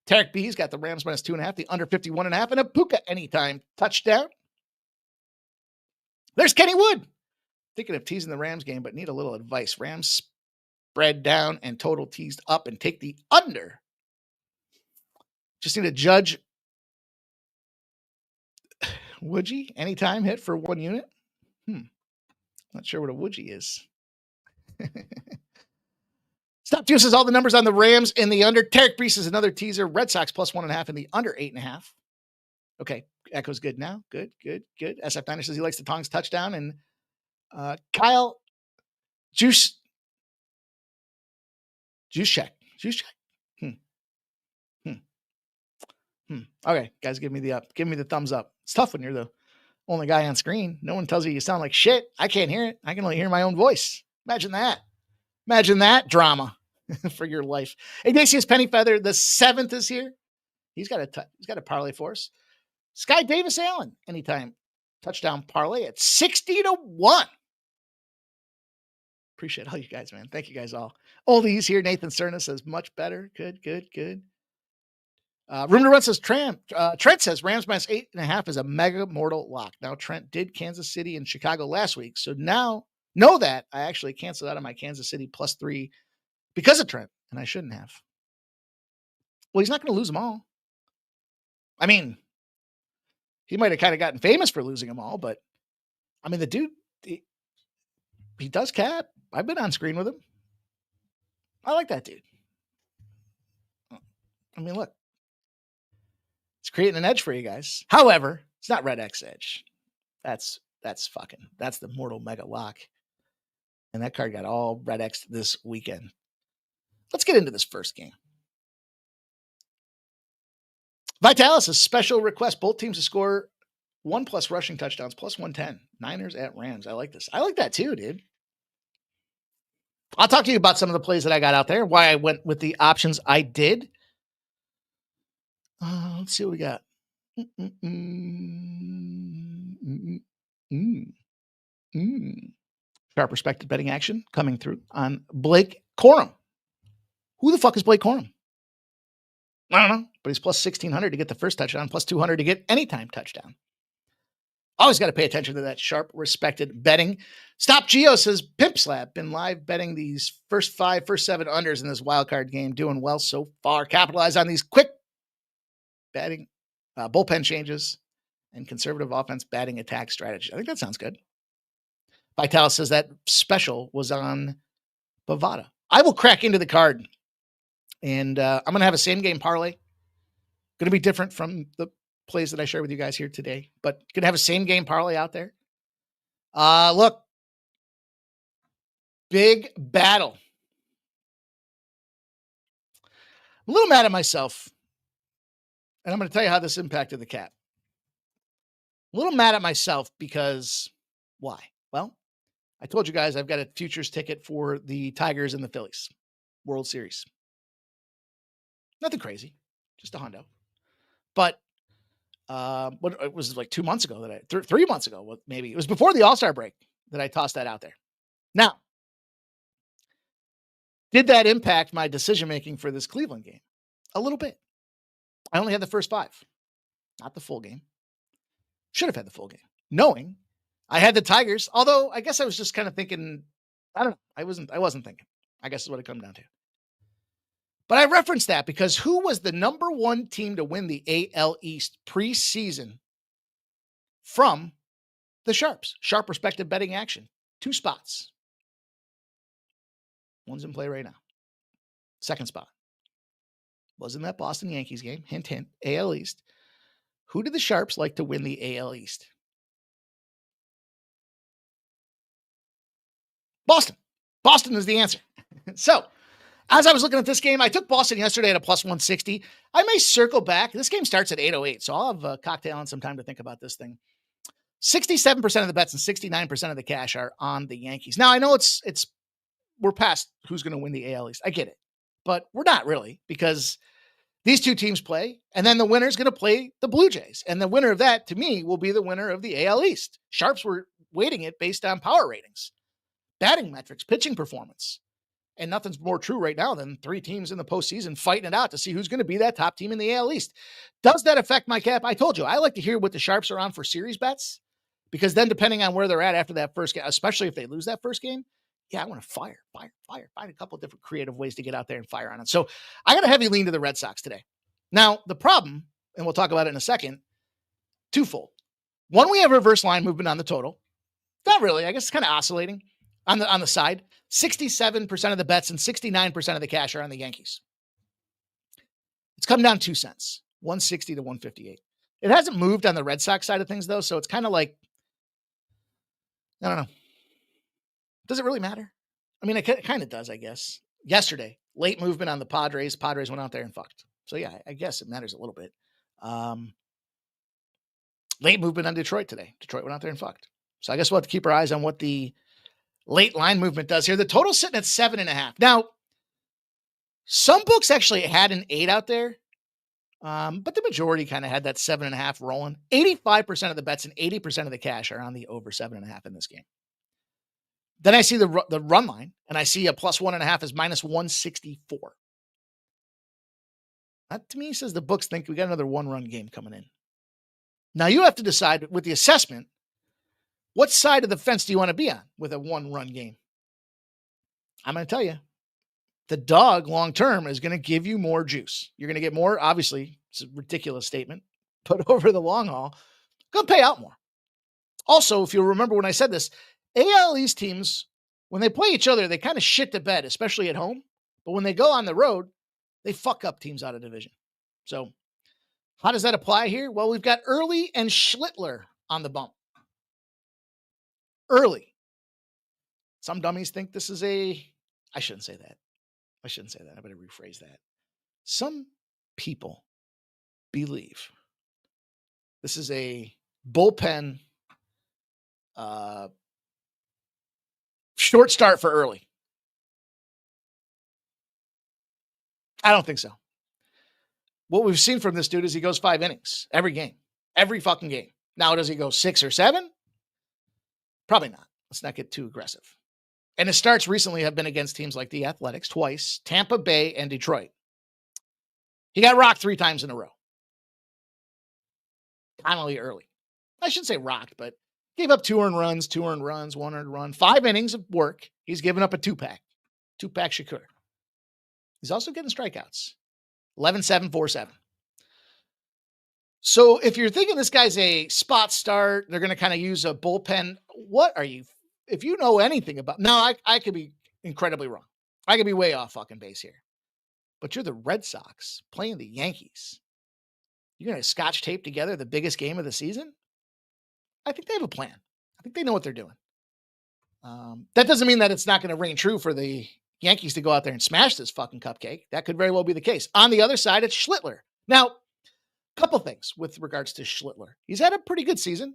Tarek B's got the Rams minus 2.5, the under 51.5, and a Puka anytime touchdown. There's Kenny Wood. Thinking of teasing the Rams game, but need a little advice. Rams spread down and total teased up and take the under. Just need a judge. Woodgie, anytime hit for 1 unit. Not sure what a Woodgie is. Stop uses all the numbers on the Rams in the under. Tarek Brees is another teaser. Red Sox plus 1.5 in the under 8.5. Okay. Echo's good now. Good. SF9er says he likes the Tongs touchdown. And Kyle Juice check. Okay, guys, give me the thumbs up. It's tough when you're the only guy on screen. No one tells you sound like shit. I can't hear it. I can only hear my own voice. Imagine that drama for your life. Ignatius Pennyfeather, the 7th is here. He's got a parlay for us. Sky Davis Allen, anytime touchdown parlay at 60-1. Appreciate all you guys, man. Thank you guys all. Oldies here. Nathan Cerna says much better. Good. Room to Run says Trent says Rams minus 8.5 is a mega mortal lock. Now Trent did Kansas City and Chicago last week. So now know that I actually canceled out of my Kansas City plus 3 because of Trent, and I shouldn't have. Well, he's not going to lose them all. I mean, he might have kind of gotten famous for losing them all, but I mean, the dude, he does cap. I've been on screen with him. I like that dude. I mean, look, it's creating an edge for you guys. However, it's not Red X Edge. That's the mortal mega lock. And that card got all Red X this weekend. Let's get into this first game. Vitalis, a special request. Both teams to score 1+ rushing touchdowns, plus 110. Niners at Rams. I like this. I like that too, dude. I'll talk to you about some of the plays that I got out there, why I went with the options I did. Let's see what we got. Sharp respected betting action coming through on Blake Corum. Who the fuck is Blake Corum? I don't know, but he's plus 1,600 to get the first touchdown, plus 200 to get anytime touchdown. Always got to pay attention to that sharp, respected betting. Stop Geo says, Pimp Slap, been live betting these first 7 unders in this wild card game. Doing well so far. Capitalize on these quick batting, bullpen changes, and conservative offense batting attack strategy. I think that sounds good. Vitalis says that special was on Bovada. I will crack into the card, and I'm going to have a same game parlay. Going to be different from the plays that I share with you guys here today, but going to have a same game parlay out there. Look, big battle. I'm a little mad at myself, and I'm going to tell you how this impacted the cap. A little mad at myself because why? Well, I told you guys I've got a futures ticket for the Tigers and the Phillies World Series. Nothing crazy, just a hundo. But what it was like 2 months ago that 3 months ago, maybe it was before the All-Star break that I tossed that out there. Now, did that impact my decision-making for this Cleveland game? A little bit. I only had the first 5, not the full game. Should have had the full game, knowing I had the Tigers. Although I guess I was just kind of thinking, I don't know. I wasn't thinking, I guess is what it comes down to. But I referenced that because who was the number 1 team to win the AL East preseason from the Sharps? Sharp respective betting action. 2 spots. One's in play right now. Second spot was in that Boston Yankees game. Hint, hint, AL East. Who did the Sharps like to win the AL East? Boston. Boston is the answer. So, as I was looking at this game, I took Boston yesterday at a plus 160. I may circle back. This game starts at 8:08, so I'll have a cocktail and some time to think about this thing. 67% of the bets and 69% of the cash are on the Yankees. Now, I know we're past who's going to win the AL East. I get it. But we're not really, because these two teams play, and then the winner's going to play the Blue Jays. And the winner of that, to me, will be the winner of the AL East. Sharps were weighting it based on power ratings, batting metrics, pitching performance. And nothing's more true right now than 3 teams in the postseason fighting it out to see who's going to be that top team in the AL East. Does that affect my cap? I told you, I like to hear what the Sharps are on for series bets, because then depending on where they're at after that first game, especially if they lose that first game, yeah, I want to fire. Find a couple of different creative ways to get out there and fire on it. So I got a heavy lean to the Red Sox today. Now, the problem, and we'll talk about it in a second, twofold. One, we have reverse line movement on the total. Not really. I guess it's kind of oscillating on the side. 67% of the bets and 69% of the cash are on the Yankees. It's come down 2 cents, 160 to 158. It hasn't moved on the Red Sox side of things, though, so it's kind of like, I don't know. Does it really matter? I mean, it kind of does, I guess. Yesterday, late movement on the Padres. Padres went out there and fucked. So, yeah, I guess it matters a little bit. Late movement on Detroit today. Detroit went out there and fucked. So I guess we'll have to keep our eyes on what the late line movement does here. The total's sitting at 7.5. Now, some books actually had an 8 out there, but the majority kind of had that 7.5 rolling. 85% of the bets and 80% of the cash are on the over 7.5 in this game. Then I see the run line, and I see a plus 1.5 is minus 164. That to me says the books think we got another 1-run game coming in. Now you have to decide with the assessment, what side of the fence do you want to be on with a 1-run game? I'm going to tell you, the dog long-term is going to give you more juice. You're going to get more, obviously, it's a ridiculous statement, but over the long haul, going to pay out more. Also, if you'll remember when I said this, AL East teams, when they play each other, they kind of shit the bed, especially at home. But when they go on the road, they fuck up teams out of division. So how does that apply here? Well, we've got Early and Schlittler on the bump. Early. Some dummies think this is I shouldn't say that. I better rephrase that. Some people believe this is a bullpen short start for Early. I don't think so. What we've seen from this dude is he goes 5 innings every game, every fucking game. Now, does he go 6 or 7? Probably not. Let's not get too aggressive. And his starts recently have been against teams like the Athletics twice, Tampa Bay, and Detroit. He got rocked 3 times in a row. Finally early. I shouldn't say rocked, but gave up 2 earned runs, 1 earned run, 5 innings of work. He's given up a 2-pack Shakur. He's also getting strikeouts. 11-7, 4-7. So if you're thinking this guy's a spot start, they're going to kind of use a bullpen. What are you? If you know anything about, no, I could be incredibly wrong. I could be way off fucking base here. But you're the Red Sox playing the Yankees. You're going to scotch tape together the biggest game of the season? I think they have a plan. I think they know what they're doing. That doesn't mean that it's not going to ring true for the Yankees to go out there and smash this fucking cupcake. That could very well be the case. On the other side, it's Schlittler. Now, a couple things with regards to Schlittler. He's had a pretty good season,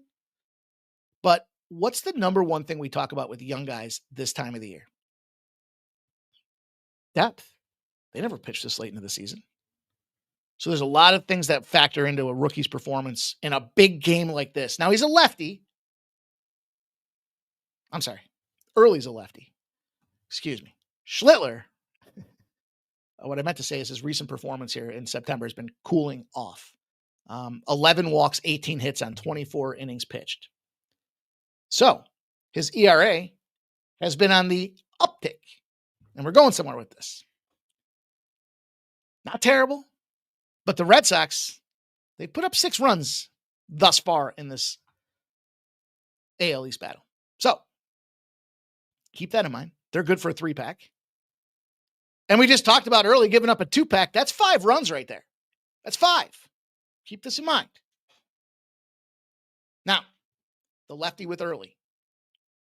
but what's the number one thing we talk about with young guys this time of the year? Depth. They never pitched this late into the season. So there's a lot of things that factor into a rookie's performance in a big game like this. Now, he's a lefty. I'm sorry. Early's a lefty. Excuse me. Schlittler, what I meant to say is his recent performance here in September has been cooling off. 11 walks, 18 hits on 24 innings pitched. So his ERA has been on the uptick. And we're going somewhere with this. Not terrible. But the Red Sox, they put up 6 runs thus far in this AL East battle. So keep that in mind. They're good for a 3-pack. And we just talked about early giving up a 2-pack. That's 5 runs right there. That's 5. Keep this in mind. Now, the lefty with early.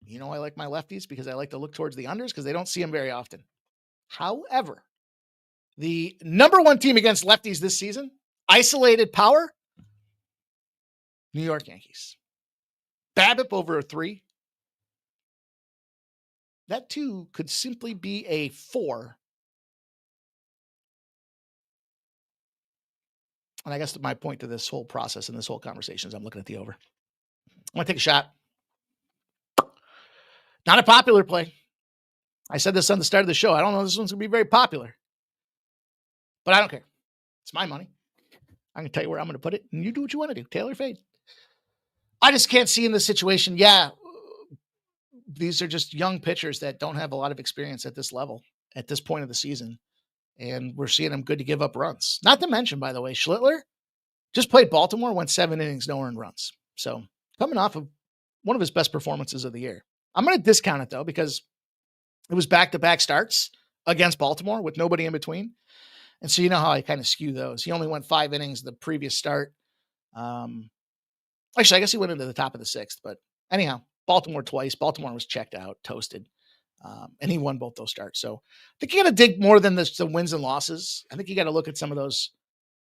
You know I like my lefties because I like to look towards the unders because they don't see them very often. However, the number 1 team against lefties this season, isolated power, New York Yankees. BABIP over a 3. That 2 could simply be a 4. And I guess my point to this whole process and this whole conversation is I'm looking at the over. I'm going to take a shot. Not a popular play. I said this on the start of the show. I don't know if this one's going to be very popular. But I don't care. It's my money. I'm going to tell you where I'm going to put it, and you do what you want to do. Tailor fade. I just can't see in this situation. Yeah, these are just young pitchers that don't have a lot of experience at this level, at this point of the season. And we're seeing them good to give up runs. Not to mention, by the way, Schlittler just played Baltimore, went 7 innings, no earned runs. So coming off of one of his best performances of the year. I'm going to discount it, though, because it was back-to-back starts against Baltimore with nobody in between. And so you know how I kind of skew those. He only went 5 innings the previous start. Actually, I guess he went into the top of the 6th. But anyhow, Baltimore twice. Baltimore was checked out, toasted. And he won both those starts. So I think you got to dig more than the wins and losses. I think you got to look at some of those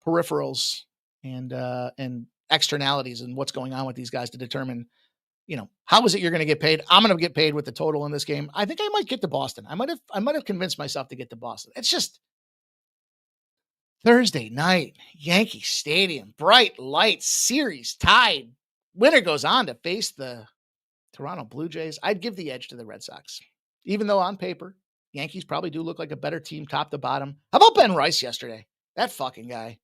peripherals and externalities and what's going on with these guys to determine, you know, how is it you're going to get paid? I'm going to get paid with the total in this game. I think I might get to Boston. I might have convinced myself to get to Boston. It's just Thursday night, Yankee Stadium, bright lights, series tied. Winner goes on to face the Toronto Blue Jays. I'd give the edge to the Red Sox, even though on paper, Yankees probably do look like a better team top to bottom. How about Ben Rice yesterday? That fucking guy.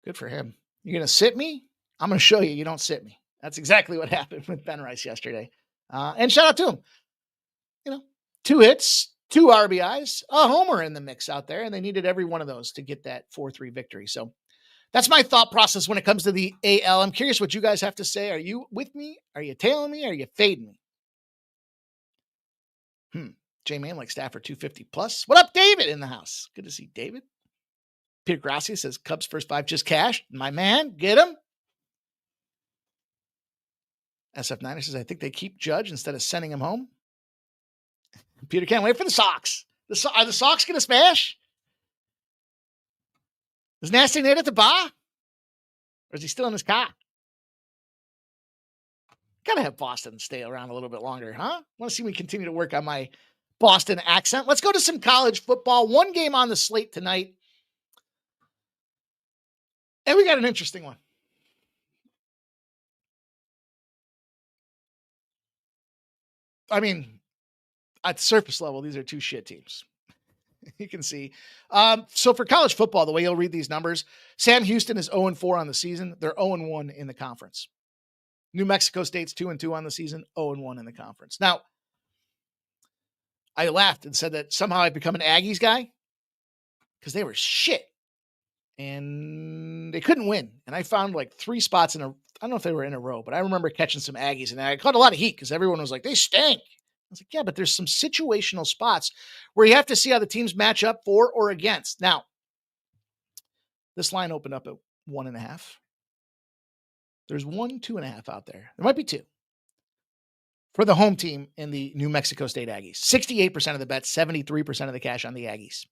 Good for him. You're going to sit me? I'm going to show you you don't sit me. That's exactly what happened with Ben Rice yesterday. And shout out to him. You know, 2 hits, 2 RBIs, a homer in the mix out there, and they needed every one of those to get that 4-3 victory. So that's my thought process when it comes to the AL. I'm curious what you guys have to say. Are you with me? Are you tailing me? Are you fading me? J-Man like Stafford 250 plus. What up, David in the house? Good to see David. Peter Gracia says Cubs first 5 just cashed. My man, get him. SF9er says, I think they keep Judge instead of sending him home. Peter can't wait for the Sox. Are the Sox going to smash? Is Nasty Nate at the bar? Or is he still in his car? Got to have Boston stay around a little bit longer, huh? Want to see me continue to work on my Boston accent. Let's go to some college football. 1 game on the slate tonight. And we got an interesting one. I mean, at the surface level, these are 2 shit teams. You can see. So for college football, the way you'll read these numbers, Sam Houston is 0-4 on the season. They're 0-1 in the conference. New Mexico State's 2-2 on the season, 0-1 in the conference. Now, I laughed and said that somehow I've become an Aggies guy because they were shit and they couldn't win. And I found like 3 spots I don't know if they were in a row, but I remember catching some Aggies and I caught a lot of heat because everyone was like, they stink. I was like, yeah, but there's some situational spots where you have to see how the teams match up for or against. Now, this line opened up at 1.5. There's 1, 2.5 out there. There might be 2 for the home team in the New Mexico State Aggies. 68% of the bets, 73% of the cash on the Aggies.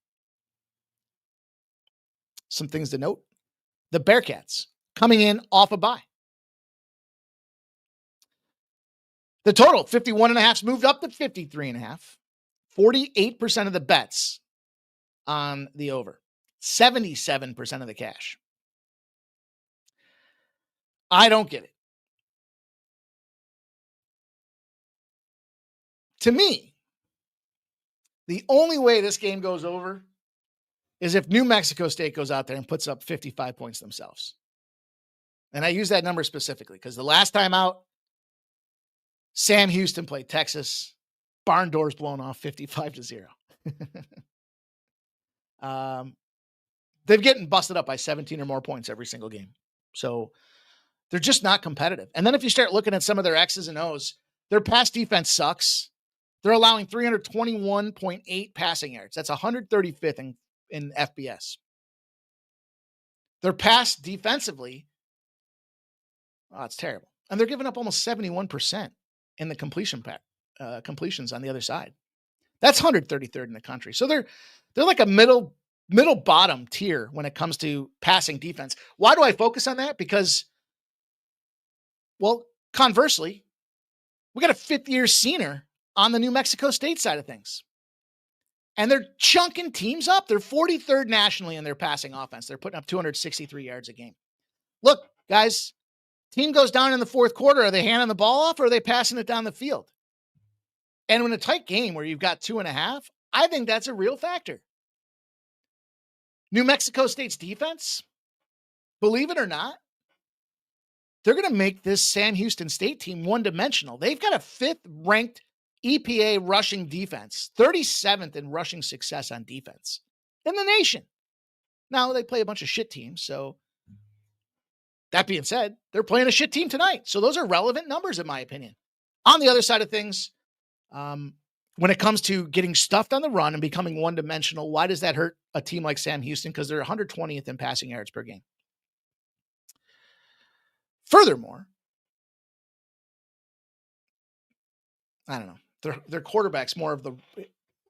Some things to note. The Bearcats coming in off a bye. The total, 51.5's moved up to 53.5. 48% of the bets on the over. 77% of the cash. I don't get it. To me, the only way this game goes over is if New Mexico State goes out there and puts up 55 points themselves. And I use that number specifically because the last time out, Sam Houston played Texas. Barn doors blown off 55-0. They've getting busted up by 17 or more points every single game. So they're just not competitive. And then if you start looking at some of their X's and O's, their pass defense sucks. They're allowing 321.8 passing yards. That's 135th in FBS. Their pass defensively, it's terrible. And they're giving up almost 71% in the completions on the other side. That's 133rd in the country. So they're like a middle bottom tier when it comes to passing defense. Why do I focus on that? Because, well, conversely, we got a 5th-year senior on the New Mexico State side of things. And they're chunking teams up. They're 43rd nationally in their passing offense. They're putting up 263 yards a game. Look, guys, team goes down in the 4th quarter. Are they handing the ball off or are they passing it down the field? And in a tight game where you've got 2.5, I think that's a real factor. New Mexico State's defense, believe it or not, they're going to make this Sam Houston State team one-dimensional. They've got a 5th-ranked EPA rushing defense, 37th in rushing success on defense in the nation. Now, they play a bunch of shit teams, so that being said, they're playing a shit team tonight. So those are relevant numbers, in my opinion. On the other side of things, when it comes to getting stuffed on the run and becoming one-dimensional, why does that hurt a team like Sam Houston? Because they're 120th in passing yards per game. Furthermore, I don't know. Their quarterback's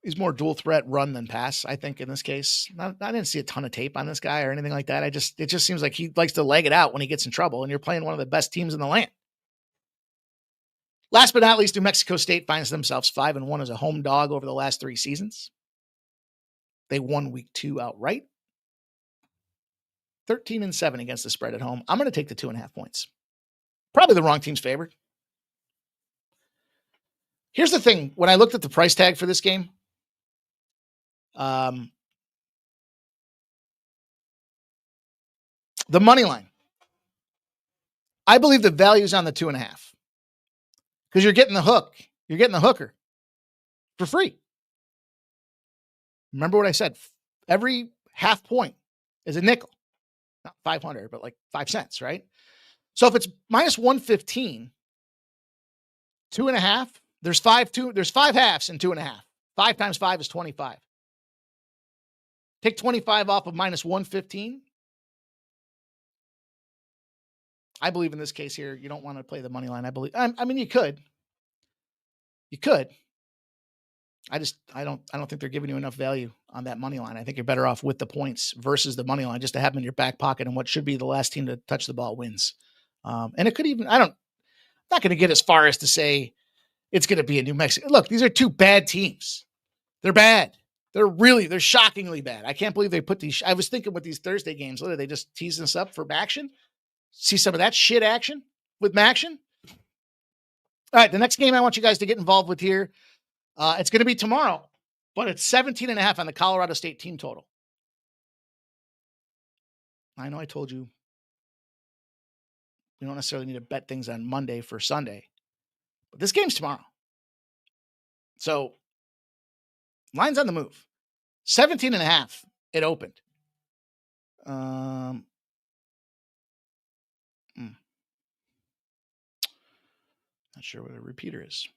he's more dual threat run than pass, I think, in this case. I didn't see a ton of tape on this guy or anything like that. It just seems like he likes to leg it out when he gets in trouble, and you're playing one of the best teams in the land. Last but not least, New Mexico State finds themselves 5-1 as a home dog over the last 3 seasons. They won week 2 outright. 13-7 against the spread at home. I'm going to take the 2.5 points. Probably the wrong team's favored. Here's the thing. When I looked at the price tag for this game, the money line, I believe the value is on the 2.5 because you're getting the hook. You're getting the hooker for free. Remember what I said? Every half point is a nickel, not 500, but like 5 cents, right? So if it's minus 115, 2.5, there's 5 halves in 2.5. 5 times 5 is 25. Take 25 off of minus 115. I believe in this case here, you don't want to play the money line. I mean, you could. I don't think they're giving you enough value on that money line. I think you're better off with the points versus the money line just to have them in your back pocket, and what should be the last team to touch the ball wins. And it could even, I'm not going to get as far as to say it's going to be a New Mexico. Look, these are 2 bad teams. They're bad. They're shockingly bad. I can't believe they put these. I was thinking with these Thursday games, what are they just teasing us up for action? See some of that shit action with Maction. All right. The next game I want you guys to get involved with here. It's going to be tomorrow. but it's 17.5 on the Colorado State team total. I know I told you we don't necessarily need to bet things on Monday for Sunday, but this game's tomorrow. So line's on the move. 17.5. It opened. Not sure what a repeater is.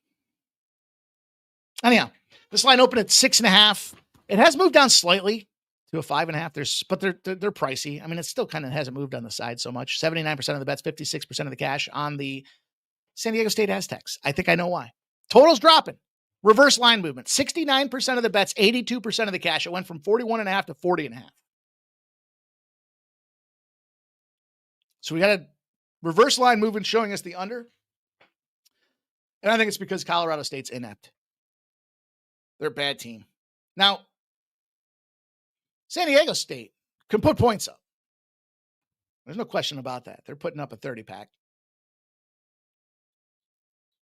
Anyhow, this line opened at 6.5. It has moved down slightly to a 5.5. But they're pricey. I mean, it still kind of hasn't moved on the side so much. 79% of the bets, 56% of the cash on the San Diego State Aztecs. I think I know why. Total's dropping. Reverse line movement. 69% of the bets, 82% of the cash. It went from 41.5 to 40.5. So we got a reverse line movement showing us the under. And I think it's because Colorado State's inept. They're a bad team. Now, San Diego State can put points up. There's no question about that. They're putting up a 30-pack.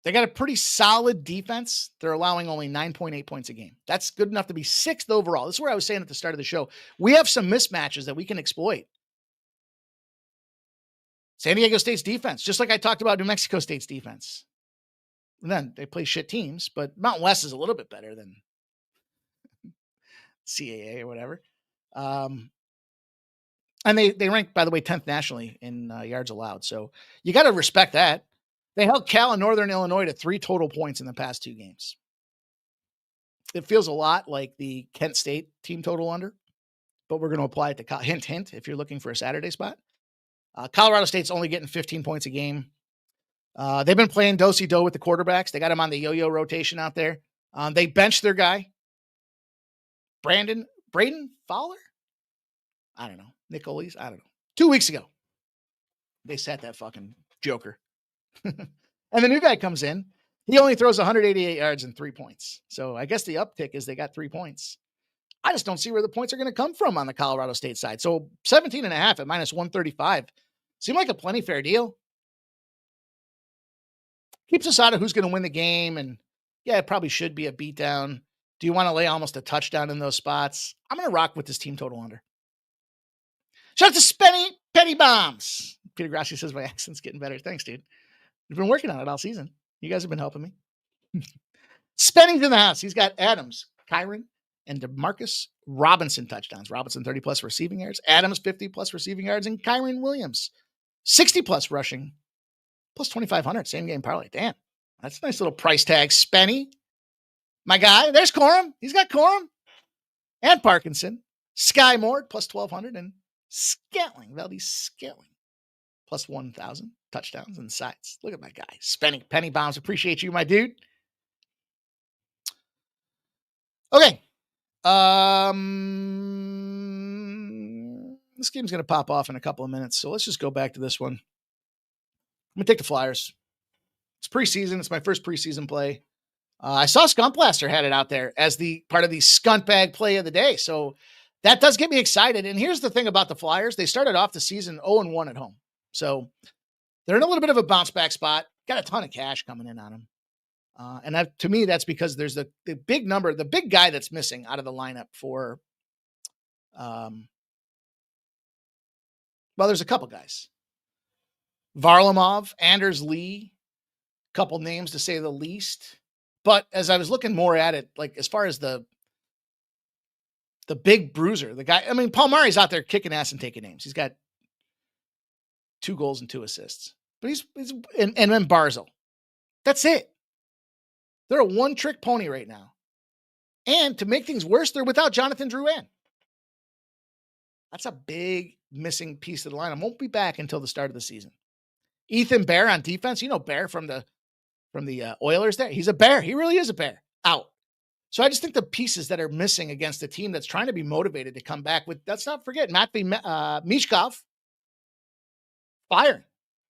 They got a pretty solid defense. They're allowing only 9.8 points a game. That's good enough to be 6th overall. This is where I was saying at the start of the show. We have some mismatches that we can exploit. San Diego State's defense, just like I talked about New Mexico State's defense. And then they play shit teams, but Mountain West is a little bit better than CAA or whatever. And they rank, by the way, 10th nationally in yards allowed. So you got to respect that. They held Cal and Northern Illinois to 3 total points in the past 2 games. It feels a lot like the Kent State team total under, but we're going to apply it to hint, hint, if you're looking for a Saturday spot. Colorado State's only getting 15 points a game. They've been playing do-si-do with the quarterbacks. They got him on the yo-yo rotation out there. They benched their guy, Braden Fowler? I don't know. Nick Oles? I don't know. 2 weeks ago, they sat that fucking joker. And the new guy comes in. He only throws 188 yards and 3 points. So I guess the uptick is they got 3 points. I just don't see where the points are going to come from on the Colorado State side. So 17.5 at minus 135 seemed like a plenty fair deal. Keeps us out of who's going to win the game. And yeah, it probably should be a beatdown. Do you want to lay almost a touchdown in those spots? I'm going to rock with this team total under. Shout out to Spenny Petty Bombs. Peter Grassi says my accent's getting better. Thanks, dude. We've been working on it all season. You guys have been helping me. Spenning's in the house. He's got Adams, Kyron, and DeMarcus Robinson touchdowns. Robinson 30-plus receiving yards. Adams 50-plus receiving yards. And Kyron Williams 60-plus rushing. Plus 2,500. Same game parlay. Damn. That's a nice little price tag. Spenny. My guy. There's Corum. He's got Corum. And Parkinson. Sky Moore plus 1,200. And Scantling. Valdez Scantling. Plus 1,000 touchdowns and sides. Look at my guy. Spending penny bombs. Appreciate you, my dude. Okay. This game's going to pop off in a couple of minutes. So let's just go back to this one. I'm going to take the Flyers. It's preseason. It's my first preseason play. I saw Skunt Blaster had it out there as the part of the Skunt Bag play of the day. So that does get me excited. And here's the thing about the Flyers. They started off the season 0-1 at home. So they're in a little bit of a bounce back spot. Got a ton of cash coming in on them. And that, to me, that's because there's the big number, the big guy that's missing out of the lineup for, well, there's a couple guys. Varlamov, Anders Lee, couple names to say the least. But as I was looking more at it, like as far as the big bruiser, the guy, I mean, Paul Murray's out there kicking ass and taking names. He's got 2 goals and 2 assists. But he's and then Barzal. That's it. They're a one-trick pony right now. And to make things worse, they're without Jonathan Drouin. That's a big missing piece of the lineup. Won't be back until the start of the season. Ethan Bear on defense. You know Bear from the Oilers there. He's a Bear. He really is a Bear. Out. So I just think the pieces that are missing against a team that's trying to be motivated to come back with, let's not forget, Matvey Michkov. Firing.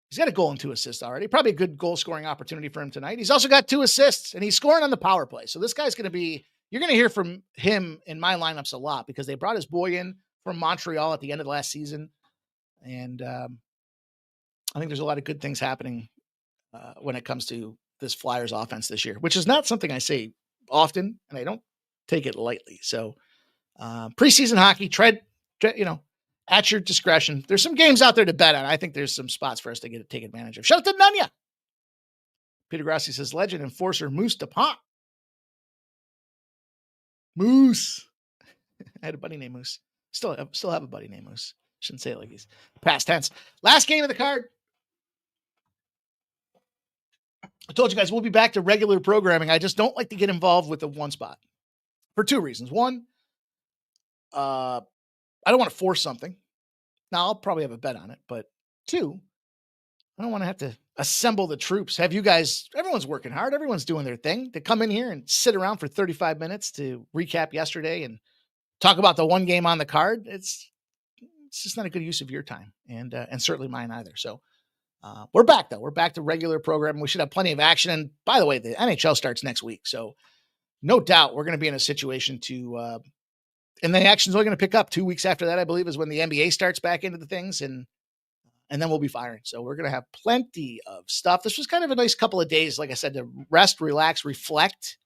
He's got a goal and 2 assists already. Probably a good goal scoring opportunity for him tonight. He's also got 2 assists and he's scoring on the power play. So this guy's going to be, you're going to hear from him in my lineups a lot because they brought his boy in from Montreal at the end of the last season. And I think there's a lot of good things happening when it comes to this Flyers offense this year, which is not something I say often. And I don't take it lightly. So preseason hockey, tread, at your discretion. There's some games out there to bet on. I think there's some spots for us to take advantage of. Shout out to Nunya. Peter Grassi says, legend enforcer Moose DuPont. Moose. I had a buddy named Moose. Still have a buddy named Moose. Shouldn't say it like he's past tense. Last game of the card. I told you guys we'll be back to regular programming. I just don't like to get involved with the one spot for two reasons. One, I don't want to force something. Now, I'll probably have a bet on it. But two, I don't want to have to assemble the troops. Have you guys, everyone's working hard. Everyone's doing their thing. To come in here and sit around for 35 minutes to recap yesterday and talk about the one game on the card. It's just not a good use of your time and certainly mine either. So we're back though. We're back to regular programming. We should have plenty of action. And by the way, the NHL starts next week. So no doubt we're going to be in a situation to, and the action's only going to pick up 2 weeks after that, I believe, is when the NBA starts back into the things and then we'll be firing. So we're going to have plenty of stuff. This was kind of a nice couple of days, like I said, to rest, relax, reflect,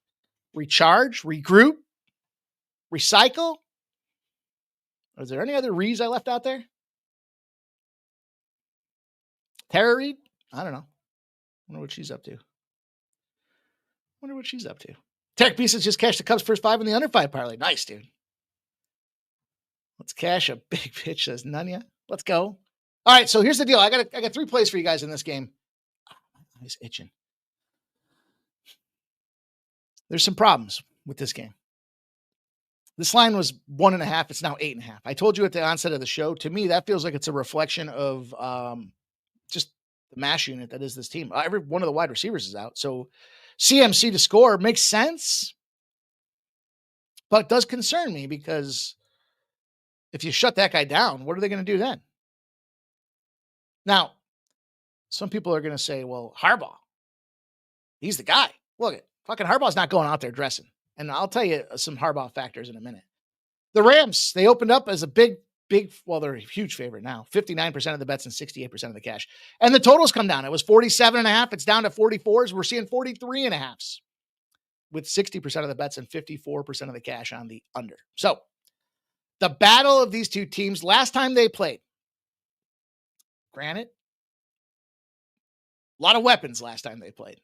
recharge, regroup, recycle. Is there any other reads I left out there? Tara Reid? I don't know. Wonder what she's up to. Tarek B says just cash the Cubs first 5 in the under 5 parlay. Nice, dude. Let's cash a big pitch, says Nunya. Let's go. All right, so here's the deal. I got 3 plays for you guys in this game. My eyes itching. There's some problems with this game. This line was 1.5. It's now 8.5. I told you at the onset of the show, to me, that feels like it's a reflection of just the mash unit that is this team. Every one of the wide receivers is out. So CMC to score makes sense, but it does concern me because if you shut that guy down, what are they going to do then? Now, some people are going to say, well, Harbaugh, he's the guy. Look, fucking Harbaugh's not going out there dressing. And I'll tell you some Harbaugh factors in a minute. The Rams, they opened up as a big, well, they're a huge favorite now. 59% of the bets and 68% of the cash. And the totals come down. It was 47.5. It's down to 44s. We're seeing 43.5s with 60% of the bets and 54% of the cash on the under. So the battle of these two teams, last time they played, granted, a lot of weapons last time they played.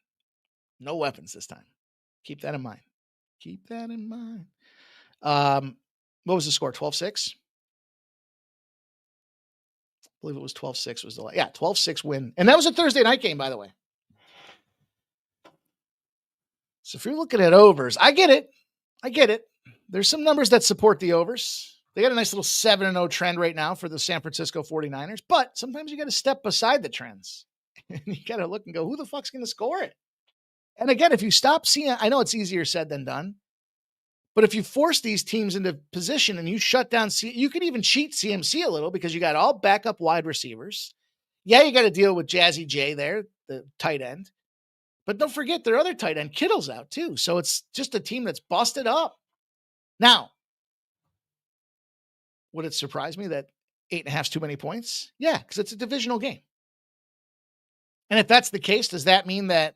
No weapons this time. Keep that in mind. What was the score? 12-6? I believe it was 12-6 was the 12-6 win. And that was a Thursday night game, by the way. So if you're looking at overs, I get it. There's some numbers that support the overs. They got a nice little 7-0 trend right now for the San Francisco 49ers, but sometimes you got to step beside the trends. And you got to look and go, who the fuck's going to score it? And again, if you stop seeing, I know it's easier said than done, but if you force these teams into position and you shut down, you could even cheat CMC a little because you got all backup wide receivers. Yeah, you got to deal with Jazzy J there, the tight end. But don't forget their other tight end, Kittle's out too. So it's just a team that's busted up. Now, would it surprise me that 8.5 is too many points? Yeah, because it's a divisional game. And if that's the case, does that mean that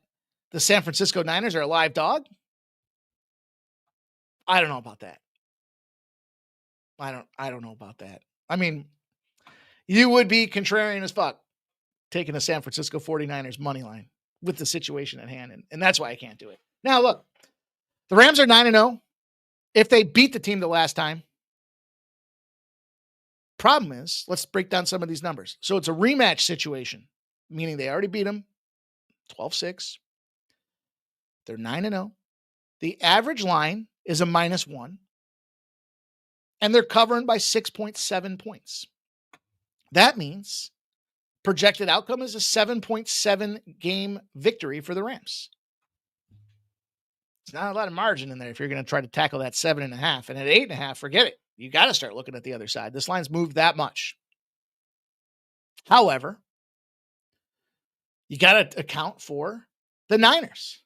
the San Francisco Niners are a live dog? I don't know about that. I don't know about that. I mean, you would be contrarian as fuck taking the San Francisco 49ers money line with the situation at hand. And that's why I can't do it. Now, look, the Rams are 9-0. If they beat the team the last time, problem is, let's break down some of these numbers. So it's a rematch situation, meaning they already beat them 12-6. They're 9-0. The average line is a -1. And they're covering by 6.7 points. That means projected outcome is a 7.7 game victory for the Rams. It's not a lot of margin in there if you're going to try to tackle that 7.5. And at 8.5, forget it. You got to start looking at the other side. This line's moved that much. However, you got to account for the Niners.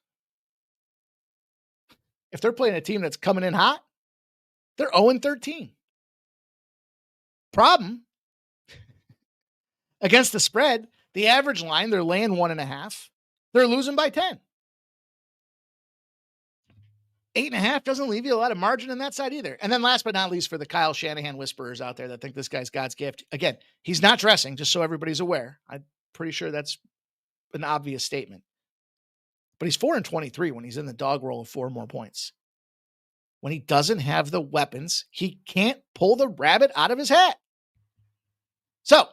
If they're playing a team that's coming in hot, they're 0-13. Problem, against the spread, the average line, they're laying 1.5. They're losing by 10. 8.5 doesn't leave you a lot of margin on that side either. And then last but not least, for the Kyle Shanahan whisperers out there that think this guy's God's gift. Again, he's not dressing, just so everybody's aware. I'm pretty sure that's an obvious statement. But he's 4-23 when he's in the dog roll of 4 more points. When he doesn't have the weapons, he can't pull the rabbit out of his hat. So,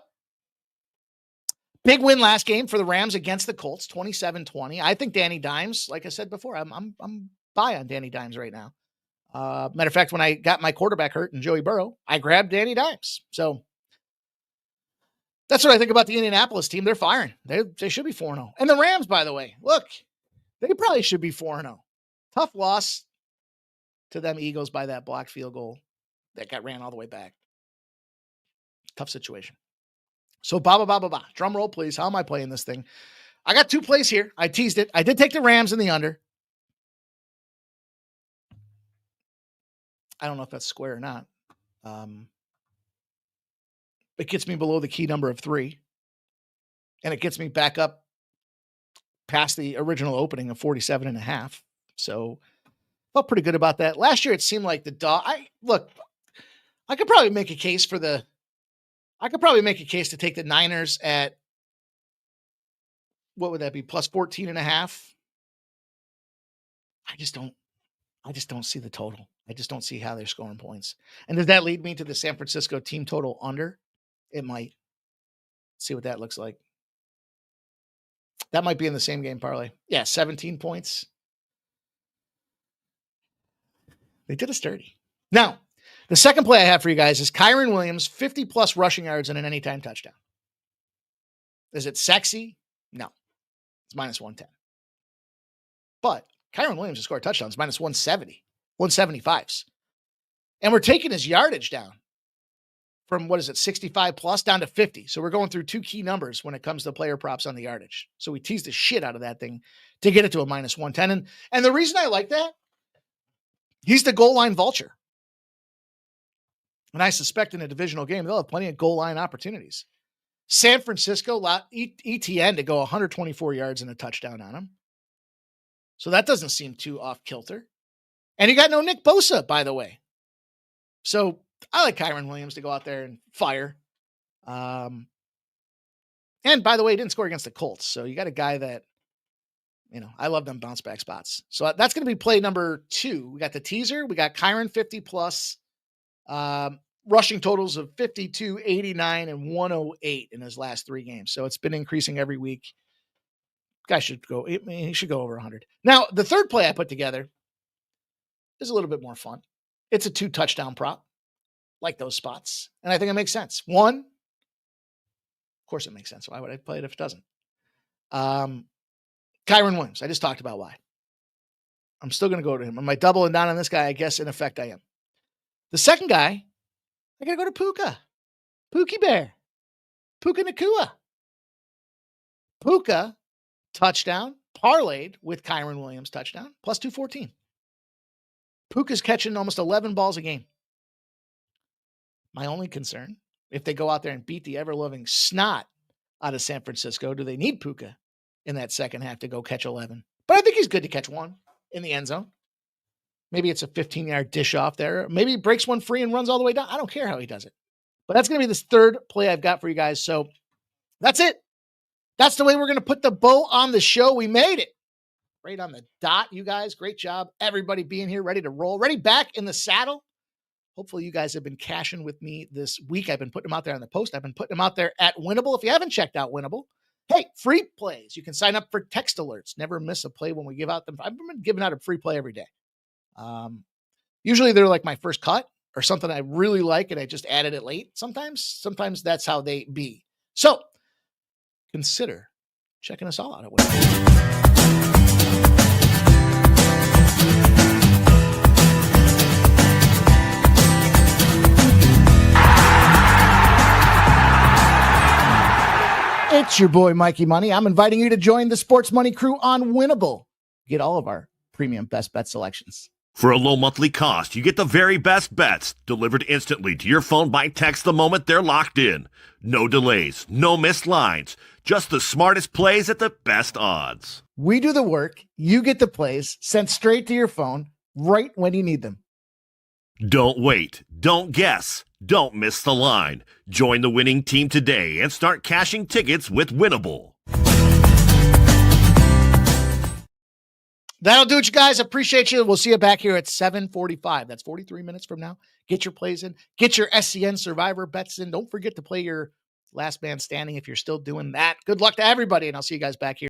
big win last game for the Rams against the Colts, 27-20. I think Danny Dimes, like I said before, I'm buy on Danny Dimes right now. Matter of fact, when I got my quarterback hurt and Joey Burrow, I grabbed Danny Dimes. So that's what I think about the Indianapolis team. They're firing. They should be 4-0. And the Rams, by the way, look, they probably should be 4-0. Tough loss to them Eagles by that blocked field goal that got ran all the way back. Tough situation. So ba. Drum roll, please. How am I playing this thing? I got 2 plays here. I teased it. I did take the Rams in the under. I don't know if that's square or not. It gets me below the key number of 3. And it gets me back up past the original opening of 47.5. So felt pretty good about that. Last year, it seemed like the dog. I could probably make a case to take the Niners at, what would that be? Plus 14.5. I just don't see the total. I just don't see how they're scoring points. And does that lead me to the San Francisco team total under? It might. See what that looks like. That might be in the same game parlay. Yeah, 17 points. They did us dirty. Now, the second play I have for you guys is Kyren Williams, 50-plus rushing yards and an anytime touchdown. Is it sexy? No. It's minus 110. But Kyren Williams has scored touchdowns, minus 170, 175s. And we're taking his yardage down from, 65-plus down to 50. So we're going through 2 key numbers when it comes to player props on the yardage. So we teased the shit out of that thing to get it to a minus 110. And the reason I like that, he's the goal line vulture. And I suspect in a divisional game, they'll have plenty of goal line opportunities. San Francisco, ETN to go 124 yards and a touchdown on him. So that doesn't seem too off kilter. And you got no Nick Bosa, by the way. So I like Kyren Williams to go out there and fire. And by the way, he didn't score against the Colts. So you got a guy that, I love them bounce back spots. So that's going to be play number 2. We got the teaser. We got Kyren 50-plus. Rushing totals of 52, 89, and 108 in his last 3 games. So it's been increasing every week. Guy should go, he should go over 100. Now, the third play I put together is a little bit more fun. It's a 2 touchdown prop, like those spots. And I think it makes sense. 1, of course it makes sense. Why would I play it if it doesn't? Kyren Williams. I just talked about why. I'm still going to go to him. Am I doubling down on this guy? I guess in effect I am. The second guy, I got to go to Puka. Pookie Bear. Puka Nacua. Puka touchdown, parlayed with Kyren Williams touchdown, plus 214. Puka's catching almost 11 balls a game. My only concern, if they go out there and beat the ever-loving snot out of San Francisco, do they need Puka in that second half to go catch 11? But I think he's good to catch 1 in the end zone. Maybe it's a 15-yard dish off there. Maybe he breaks one free and runs all the way down. I don't care how he does it. But that's going to be this third play I've got for you guys. So that's it. That's the way we're going to put the bow on the show. We made it. Right on the dot, you guys. Great job. Everybody being here, ready to roll. Ready back in the saddle. Hopefully you guys have been cashing with me this week. I've been putting them out there on the post. I've been putting them out there at Winnable. If you haven't checked out Winnable, hey, free plays. You can sign up for text alerts. Never miss a play when we give out them. I've been giving out a free play every day. Usually they're like my first cut or something I really like and I just added it late. Sometimes that's how they be. So consider checking us all out at Winnable. It's your boy, Mikey Money. I'm inviting you to join the Sports Money crew on Winnable. Get all of our premium best bet selections. For a low monthly cost, you get the very best bets delivered instantly to your phone by text the moment they're locked in. No delays, no missed lines, just the smartest plays at the best odds. We do the work, you get the plays sent straight to your phone. right when you need them. Don't wait. Don't guess. Don't miss the line. Join the winning team today and start cashing tickets with Winnable. That'll do it, you guys. Appreciate you. We'll see you back here at 7:45. That's 43 minutes from now. Get your plays in. Get your SCN Survivor bets in. Don't forget to play your Last Man Standing if you're still doing that. Good luck to everybody, and I'll see you guys back here.